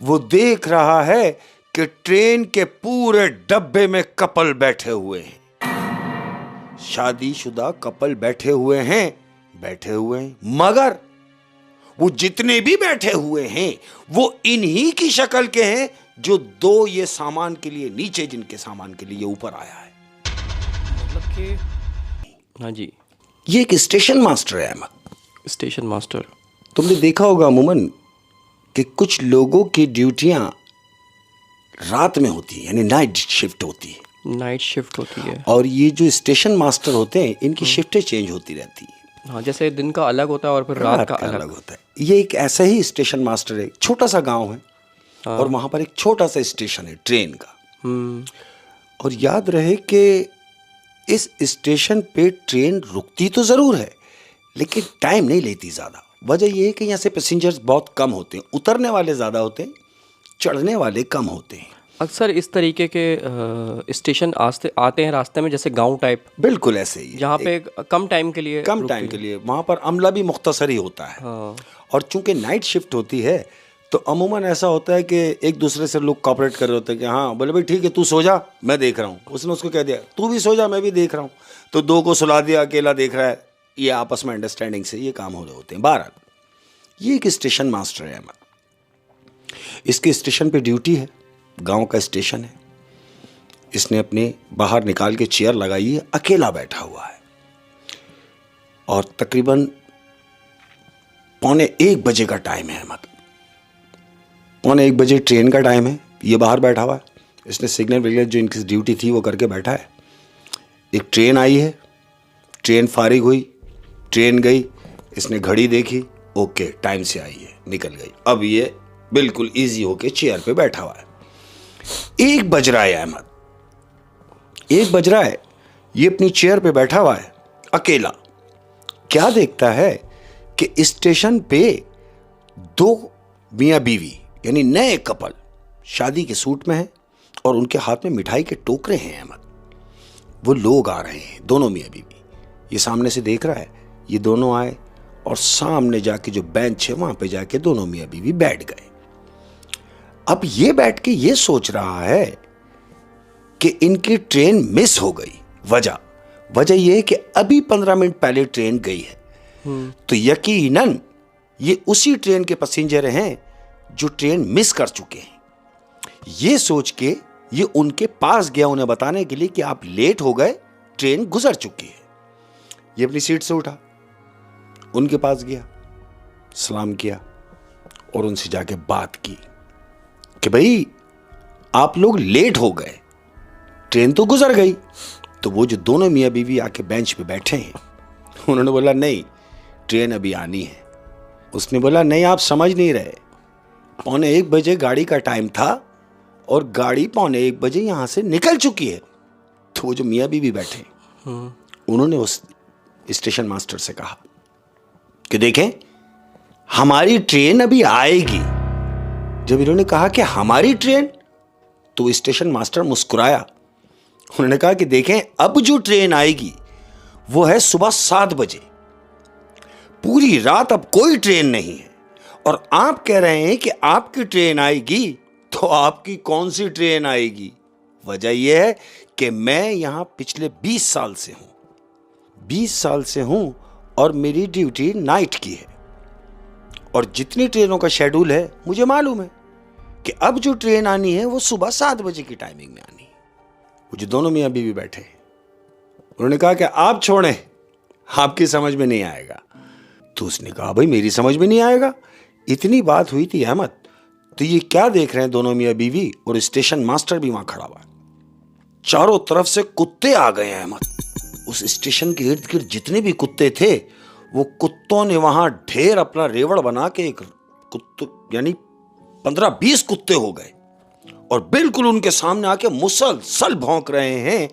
वो देख रहा है कि ट्रेन के पूरे डब्बे में कपल बैठे हुए हैं, शादीशुदा कपल बैठे हुए हैं, मगर वो जितने भी बैठे हुए हैं वो इन्हीं की शक्ल के हैं जो दो ये सामान के लिए नीचे, जिनके सामान के लिए ऊपर आया है। मतलब कि हाँ जी, ये एक स्टेशन मास्टर है अहमद। Station master. तुमने देखा होगा अमूमन कि कुछ लोगों की ड्यूटियां रात में होती है, यानी नाइट शिफ्ट होती है। नाइट शिफ्ट होती है। और ये जो स्टेशन मास्टर होते हैं इनकी शिफ्टें चेंज होती रहती है। हाँ, जैसे दिन का अलग होता है और फिर रात का अलग होता है। ये एक ऐसा ही स्टेशन मास्टर है। छोटा सा गांव है और वहां पर एक छोटा सा स्टेशन है ट्रेन का। और याद रहे कि इस स्टेशन पे ट्रेन रुकती तो जरूर है लेकिन टाइम नहीं लेती ज्यादा। वजह यह है कि यहाँ से पैसेंजर्स बहुत कम होते हैं, उतरने वाले ज्यादा होते हैं, चढ़ने वाले कम होते हैं। अक्सर इस तरीके के स्टेशन आते हैं रास्ते में, जैसे गांव टाइप। बिल्कुल ऐसे ही, जहाँ पे कम टाइम के लिए वहाँ पर अमला भी मुख्तसर ही होता है। हाँ। और चूंकि नाइट शिफ्ट होती है तो अमूमन ऐसा होता है कि एक दूसरे से लोग कॉपरेट कर रहे होते हैं कि हाँ बोले भाई ठीक है तू सो जा, मैं देख रहा हूँ। उसने उसको कह दिया तू भी सो जा, मैं भी देख रहा हूँ। तो दो को सुला दिया, अकेला देख रहा है। ये आपस में अंडरस्टैंडिंग से ये काम हो रहे होते हैं। बहरहाल ये एक स्टेशन मास्टर है अहमद। इसके स्टेशन पे ड्यूटी है, गांव का स्टेशन है। इसने अपने बाहर निकाल के चेयर लगाई है, अकेला बैठा हुआ है। और तकरीबन 1:45 बजे का टाइम है अहमद। 1:45 बजे ट्रेन का टाइम है। ये बाहर बैठा हुआ है। इसने सिग्नल विग्नल जो इनकी ड्यूटी थी वो करके बैठा है। एक ट्रेन आई है, ट्रेन फारिग हुई, ट्रेन गई, इसने घड़ी देखी, ओके टाइम से आई है, निकल गई। अब ये बिल्कुल इजी होके चेयर पे बैठा हुआ है। 1 बज रहा है अहमद, 1 बज रहा है। ये अपनी चेयर पे बैठा हुआ है अकेला। क्या देखता है कि स्टेशन पे 2 मियां बीवी यानी नए कपल शादी के सूट में हैं और उनके हाथ में मिठाई के टोकरे हैं अहमद। वो लोग आ रहे हैं, दोनों मियां बीवी। ये सामने से देख रहा है। ये दोनों आए और सामने जाके जो बेंच है वहां पे जाके दोनों मियां बीवी बैठ गए। अब ये बैठ के ये सोच रहा है कि इनकी ट्रेन मिस हो गई। वजह यह है कि अभी 15 मिनट पहले ट्रेन गई है। तो यकीनन ये उसी ट्रेन के पैसेंजर हैं जो ट्रेन मिस कर चुके हैं। ये सोच के ये उनके पास गया उन्हें बताने के लिए कि आप लेट हो गए, ट्रेन गुजर चुकी है। ये अपनी सीट से उठा, उनके पास गया, सलाम किया और उनसे जाके बात की कि भाई आप लोग लेट हो गए, ट्रेन तो गुजर गई। तो वो जो दोनों मियां बीवी आके बेंच पे बैठे हैं उन्होंने बोला नहीं, ट्रेन अभी आनी है। उसने बोला नहीं, आप समझ नहीं रहे, 1:45 बजे गाड़ी का टाइम था और गाड़ी 1:45 बजे यहां से निकल चुकी है। तो वो जो मियां बीवी बैठे उन्होंने उस स्टेशन मास्टर से कहा कि देखें हमारी ट्रेन अभी आएगी। जब इन्होंने कहा कि हमारी ट्रेन, तो स्टेशन मास्टर मुस्कुराया। उन्होंने कहा कि देखें अब जो ट्रेन आएगी वो है सुबह 7 बजे। पूरी रात अब कोई ट्रेन नहीं है और आप कह रहे हैं कि आपकी ट्रेन आएगी, तो आपकी कौन सी ट्रेन आएगी? वजह यह है कि मैं यहां पिछले 20 साल से हूं, 20 साल से हूं और मेरी ड्यूटी नाइट की है और जितनी ट्रेनों का शेड्यूल है मुझे मालूम है कि अब जो ट्रेन आनी है वो सुबह 7 बजे की टाइमिंग में आनी है। वो जो दोनों मियां बीवी बैठे उन्होंने कहा कि आप छोड़ें, आपकी समझ में नहीं आएगा। तो उसने कहा भाई मेरी समझ में नहीं आएगा। इतनी बात हुई थी अहमद। तो ये क्या देख रहे हैं दोनों मियां बीवी और स्टेशन मास्टर भी वहां खड़ा हुआ। चारों तरफ से कुत्ते आ गए अहमद। उस स्टेशन के इर्द गिर्द जितने भी कुत्ते थे वो कुत्तों ने वहां ढेर अपना रेवड़ बना के एक यानी 15-20 कुत्ते हो गए और बिल्कुल उनके सामने आके मुसलसल भौंक रहे हैं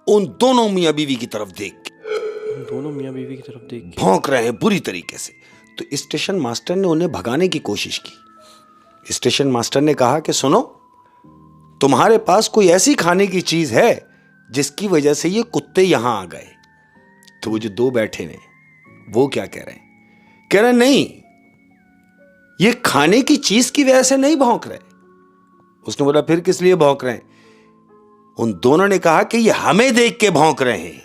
उन दोनों मियां बीवी की तरफ देख के। दोनों मियां बीवी की तरफ देख के भौंक रहे हैं बुरी तरीके से। तो स्टेशन मास्टर ने उन्हें भगाने की कोशिश की। स्टेशन मास्टर ने कहा कि सुनो, तुम्हारे पास कोई ऐसी खाने की चीज है जिसकी वजह से ये कुत्ते यहां आ गए? तो वो जो दो बैठे ने वो क्या कह रहे हैं? कह रहे हैं नहीं, ये खाने की चीज की वजह से नहीं भौंक रहे। उसने बोला फिर किस लिए भौंक रहे हैं? उन दोनों ने कहा कि ये हमें देख के भौंक रहे हैं।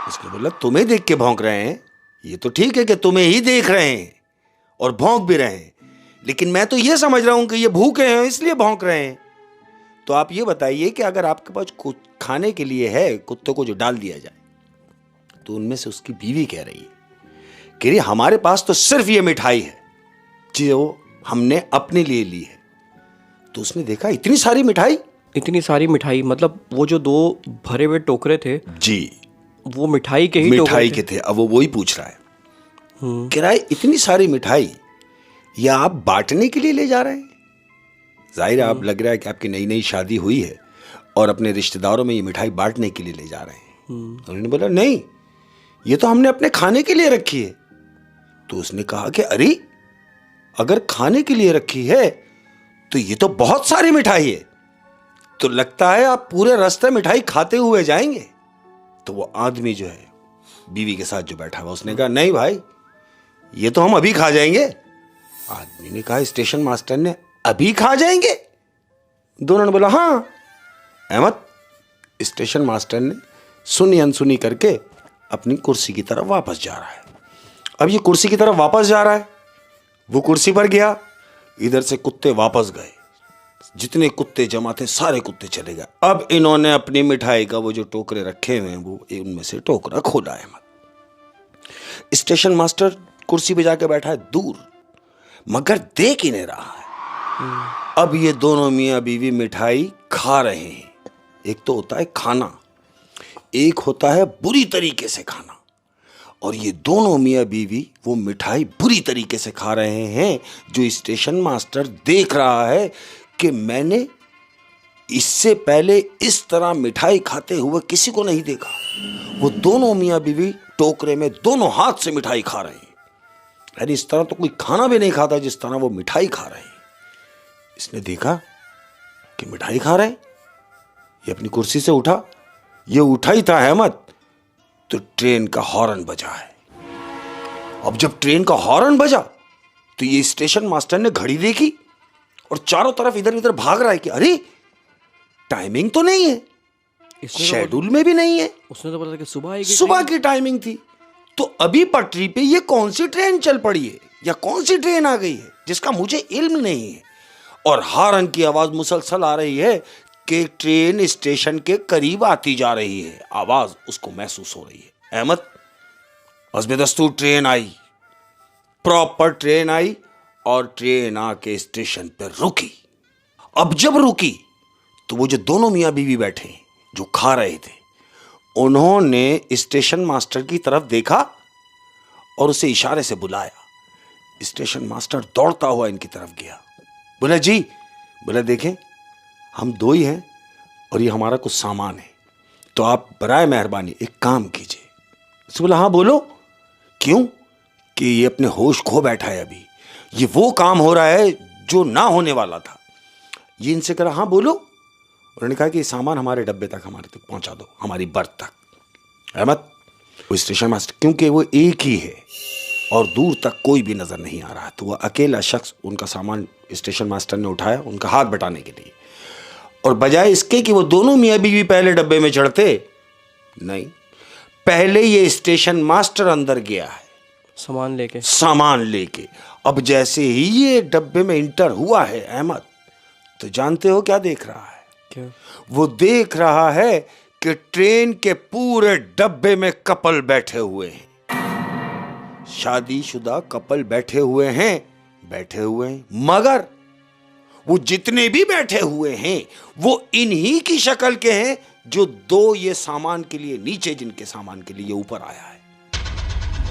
उसने बोला तुम्हें देख के भौंक रहे हैं, ये तो ठीक है कि तुम्हें ही देख रहे हैं और भौंक भी रहे हैं, लेकिन मैं तो ये समझ रहा हूं कि ये भूखे हैं इसलिए भौंक रहे हैं। तो आप ये बताइए कि अगर आपके पास कुछ खाने के लिए है, कुत्ते को जो डाल दिया जाए, तो उनमें से उसकी बीवी कह रही है कि हमारे पास तो सिर्फ ये मिठाई है जो हमने अपने लिए ली है। तो उसने देखा इतनी सारी मिठाई, मतलब वो जो 2 भरे हुए टोकरे थे जी, वो मिठाई के ही मिठाई के थे। अब वो वही पूछ रहा है, कह रहा है इतनी सारी मिठाई या आप बांटने के लिए ले जा रहे हैं? जाहिर है आप लग रहा है कि आपकी नई नई शादी हुई है और अपने रिश्तेदारों में ये मिठाई बांटने के लिए ले जा रहे हैं। उन्होंने बोला नहीं, ये तो हमने अपने खाने के लिए रखी है। तो उसने कहा कि अरे अगर खाने के लिए रखी है तो ये तो बहुत सारी मिठाई है, तो लगता है आप पूरे रास्ते मिठाई खाते हुए जाएंगे। तो वो आदमी जो है बीवी के साथ जो बैठा हुआ, उसने कहा नहीं भाई, ये तो हम अभी खा जाएंगे। आदमी ने कहा स्टेशन मास्टर ने अभी खा जाएंगे? दोनों ने बोला हाँ। अहमद, स्टेशन मास्टर ने सुनी अनसुनी करके अपनी कुर्सी की तरफ वापस जा रहा है। अब ये कुर्सी की तरफ वापस जा रहा है, वो कुर्सी पर गया, इधर से कुत्ते वापस गए, जितने कुत्ते जमा थे सारे कुत्ते चले गए। अब इन्होंने अपनी मिठाई का वो जो टोकरे रखे हुए हैं, वो उनमें से टोकरा खोला है। स्टेशन मास्टर कुर्सी पे जाके बैठा है दूर, मगर देख ही नहीं रहा है। अब ये दोनों मियाँ बीवी मिठाई खा रहे हैं। एक तो होता है खाना, एक होता है बुरी तरीके से खाना, और ये दोनों मियाँ बीवी वो मिठाई बुरी तरीके से खा रहे हैं, जो स्टेशन मास्टर देख रहा है कि मैंने इससे पहले इस तरह मिठाई खाते हुए किसी को नहीं देखा। वो दोनों मियाँ बीवी टोकरे में दोनों हाथ से मिठाई खा रहे हैं। अरे इस तरह तो कोई खाना भी नहीं खाता जिस तरह वो मिठाई खा रहे हैं। इसने देखा कि मिठाई खा रहे हैं, ये अपनी कुर्सी से उठा। ये उठा ही था अहमद तो ट्रेन का हॉर्न बजा है। अब जब ट्रेन का हॉर्न बजा तो ये स्टेशन मास्टर ने घड़ी देखी और चारों तरफ इधर उधर भाग रहा है कि अरे टाइमिंग तो नहीं है, शेड्यूल में भी नहीं है। उसने तो बोला कि सुबह की टाइमिंग थी, तो अभी पटरी पे ये कौन सी ट्रेन चल पड़ी है या कौन सी ट्रेन आ गई है जिसका मुझे इल्म नहीं है। और हॉर्न की आवाज मुसलसल आ रही है कि ट्रेन स्टेशन के करीब आती जा रही है। आवाज उसको महसूस हो रही है। अहमद, हस्बे दस्तूर ट्रेन आई, प्रॉपर ट्रेन आई, और ट्रेन आके स्टेशन पर रुकी। अब जब रुकी तो वो जो दोनों मियाँ बीवी बैठे हैं जो खा रहे थे, उन्होंने स्टेशन मास्टर की तरफ देखा और उसे इशारे से बुलाया। स्टेशन मास्टर दौड़ता हुआ इनकी तरफ गया, बोला जी, बोला देखें हम 2 ही हैं और ये हमारा कुछ सामान है, तो आप बराए मेहरबानी एक काम कीजिए। उसने बोला हाँ बोलो। क्यों? कि ये अपने होश खो बैठा है, अभी ये वो काम हो रहा है जो ना होने वाला था। ये इनसे कहा हाँ बोलो। उन्होंने कहा कि ये सामान हमारे डब्बे तक हमारे तक पहुंचा दो, हमारी बर्थ तक। अहमद, वो स्टेशन मास्टर, क्योंकि वो एक ही है और दूर तक कोई भी नजर नहीं आ रहा, तो वह अकेला शख्स उनका सामान स्टेशन मास्टर ने उठाया उनका हाथ बटाने के लिए, और बजाय इसके कि वो दोनों मियाँ बीवी पहले डब्बे में चढ़ते, नहीं, पहले ये स्टेशन मास्टर अंदर गया है सामान लेके। अब जैसे ही ये डब्बे में इंटर हुआ है अहमद, तो जानते हो क्या देख रहा है? क्या? वो देख रहा है कि ट्रेन के पूरे डब्बे में कपल बैठे हुए हैं, शादीशुदा कपल बैठे हुए हैं, मगर वो जितने भी बैठे हुए हैं वो इन्हीं की शक्ल के हैं जो 2 ये सामान के लिए नीचे, जिनके सामान के लिए ऊपर आया है।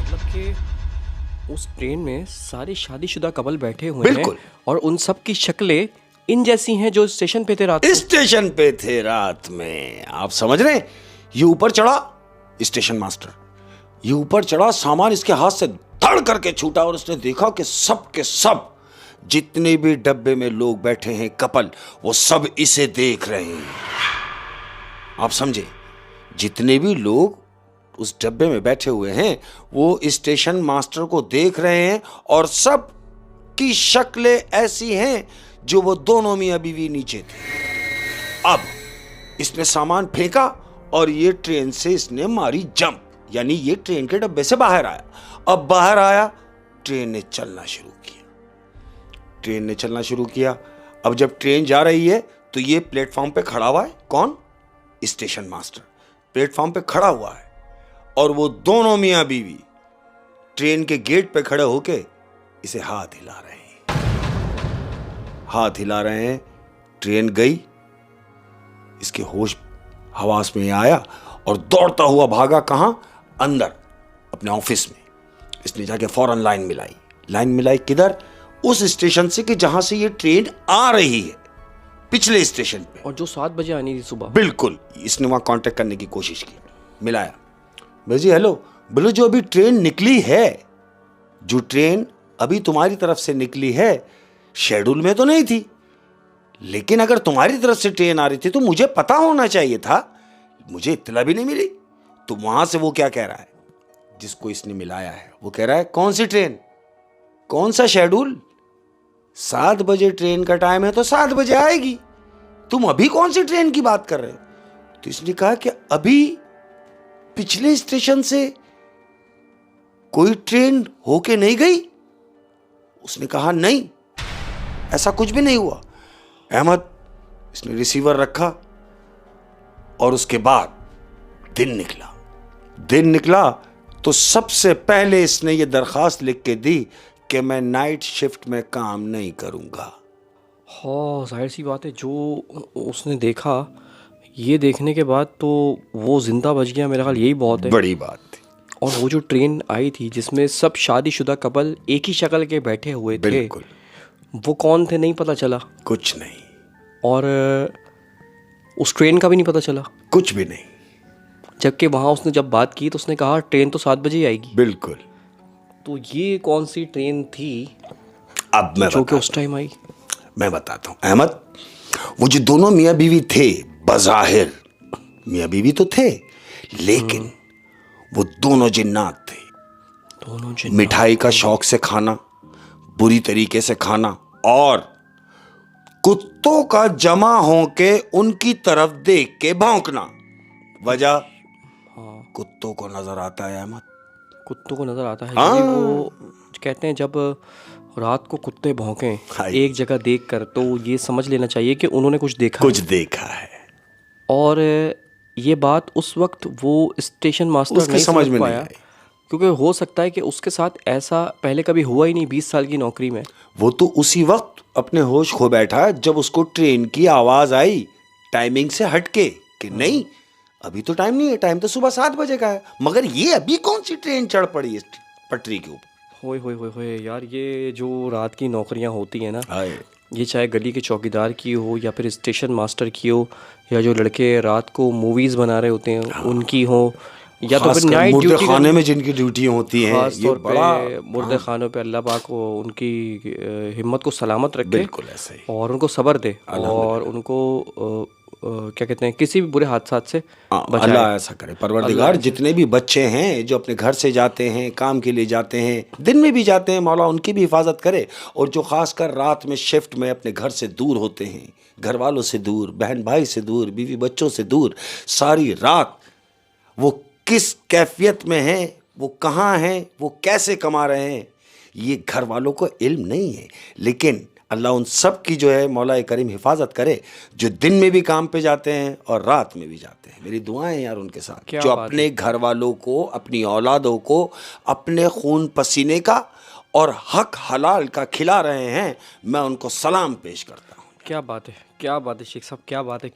मतलब कि उस ट्रेन में सारे शादीशुदा कपल बैठे हुए हैं और उन सब की शक्लें इन जैसी हैं जो स्टेशन पे थे रात में। आप समझ रहे हैं? ये ऊपर चढ़ा स्टेशन मास्टर, ये ऊपर चढ़ा, सामान इसके हाथ से धड़ करके छूटा और उसने देखा कि सब के सब जितने भी डब्बे में लोग बैठे हैं कपल, वो सब इसे देख रहे हैं। आप समझे? जितने भी लोग उस डब्बे में बैठे हुए हैं वो स्टेशन मास्टर को देख रहे हैं और सब सबकी शक्लें ऐसी हैं जो वो दोनों मियां बीवी नीचे थे। अब इसने सामान फेंका और ये ट्रेन से इसने मारी जंप, यानी ये ट्रेन के डब्बे से बाहर आया। अब बाहर आया, ट्रेन ने चलना शुरू किया। अब जब ट्रेन जा रही है तो ये प्लेटफॉर्म पे खड़ा हुआ है। कौन? स्टेशन मास्टर प्लेटफॉर्म पे खड़ा हुआ है और वो दोनों मियां बीवी ट्रेन के गेट पे खड़े होके इसे हाथ हिला रहे हैं। ट्रेन गई, इसके होश हवास में आया और दौड़ता हुआ भागा। कहां? अंदर अपने ऑफिस में। इसने जाके फौरन लाइन मिलाई। किधर? उस स्टेशन से कि जहां से ये ट्रेन आ रही है, पिछले स्टेशन पे, और जो 7 बजे आनी थी सुबह। बिल्कुल। इसने वहां कांटेक्ट करने की कोशिश की, मिलाया। भाई जी हेलो, बोलो जो अभी ट्रेन निकली है, जो ट्रेन अभी तुम्हारी तरफ से निकली है, शेड्यूल में तो नहीं थी, लेकिन अगर तुम्हारी तरफ से ट्रेन आ रही थी तो मुझे पता होना चाहिए था, मुझे इत्तला भी नहीं मिली। तो वहां से वो क्या कह रहा है, जिसको इसने मिलाया है, वो कह रहा है कौन सी ट्रेन, कौन सा शेड्यूल? 7 बजे ट्रेन का टाइम है तो 7 बजे आएगी, तुम अभी कौन सी ट्रेन की बात कर रहे हो? तो इसने कहा कि अभी पिछले स्टेशन से कोई ट्रेन होके नहीं गई। उसने कहा नहीं, ऐसा कुछ भी नहीं हुआ। अहमद, इसने रिसीवर रखा और उसके बाद दिन निकला तो सबसे पहले इसने ये दरखास्त लिख के दी कि मैं नाइट शिफ्ट में काम नहीं करूंगा। हाँ, जाहिर सी बात है, जो उसने देखा, ये देखने के बाद तो वो जिंदा बच गया। मेरा ख्याल यही बहुत है, बड़ी बात थी। और वो जो ट्रेन आई थी जिसमें सब शादीशुदा कपल एक ही शक्ल के बैठे हुए थे, बिल्कुल। वो कौन थे नहीं पता चला, कुछ नहीं, और उस ट्रेन का भी नहीं पता चला, कुछ भी नहीं। जबकि वहाँ उसने जब बात की तो उसने कहा ट्रेन तो 7 बजे ही आएगी। बिल्कुल। तो ये कौन सी ट्रेन थी अब मैं जो कि उस टाइम आई? मैं बताता हूं अहमद। वो जो दोनों मियाँ बीवी थे, बज़ाहिर मियाँ बीवी तो थे, लेकिन वो दोनों जिन्नात थे। दोनों मिठाई का शौक से खाना, बुरी तरीके से खाना, और कुत्तों का जमा होके उनकी तरफ देख के भौंकना। वजह? कुत्तों को नजर आता है अहमद, कुत्तों को नजर आता है। ये वो कहते हैं जब रात को कुत्ते भौंकें एक जगह देखकर, तो ये समझ लेना चाहिए कि उन्होंने कुछ देखा है। और ये बात उस वक्त वो स्टेशन मास्टर नहीं समझ पाया, क्योंकि हो सकता है कि उसके साथ ऐसा पहले कभी हुआ ही नहीं 20 साल की नौकरी में। वो तो उसी वक्त अपने होश खो बैठा जब उसको ट्रेन की आवाज आई टाइमिंग से हटके कि नहीं अभी तो टाइम नहीं है, टाइम तो सुबह 7 बजे का है, मगर ये अभी कौन सी ट्रेन चढ़ पड़ी है पटरी के ऊपर। होए यार, ये जो रात की नौकरियां होती हैं ना, ये चाहे गली के चौकीदार की हो या फिर स्टेशन मास्टर की हो, या जो लड़के रात को मूवीज बना रहे होते हैं उनकी हो, या तो फिर नाइट ड्यूटी खाने में जिनकी ड्यूटियां होती हैं, खास तौर पे मुर्दे खानों पे अल्लाह पाक को उनकी हिम्मत को सलामत रखे। बिल्कुल ऐसे ही। और उनको सब्र दे और उनको क्या कहते हैं, किसी भी बुरे हादसात से बचाए। अल्लाह ऐसा करे परवरदिगार। जितने भी बच्चे हैं जो अपने घर से जाते हैं, काम के लिए जाते हैं, दिन में भी जाते हैं, मौला उनकी भी हिफाजत करे। और जो खासकर रात में शिफ्ट में अपने घर से दूर होते हैं, घर वालों से दूर, बहन भाई से दूर, बीवी बच्चों से दूर, सारी रात वो किस कैफियत में हैं, वो कहाँ हैं, वो कैसे कमा रहे हैं, ये घर वालों को इल्म नहीं है। लेकिन अल्लाह उन सब की जो है मौला करीम हिफाजत करे, जो दिन में भी काम पे जाते हैं और रात में भी जाते हैं। मेरी दुआएं यार उनके साथ, जो अपने घर वालों को, अपनी औलादों को अपने खून पसीने का और हक हलाल का खिला रहे हैं। मैं उनको सलाम पेश करता हूँ। क्या बात है शेख साहब, क्या बात है।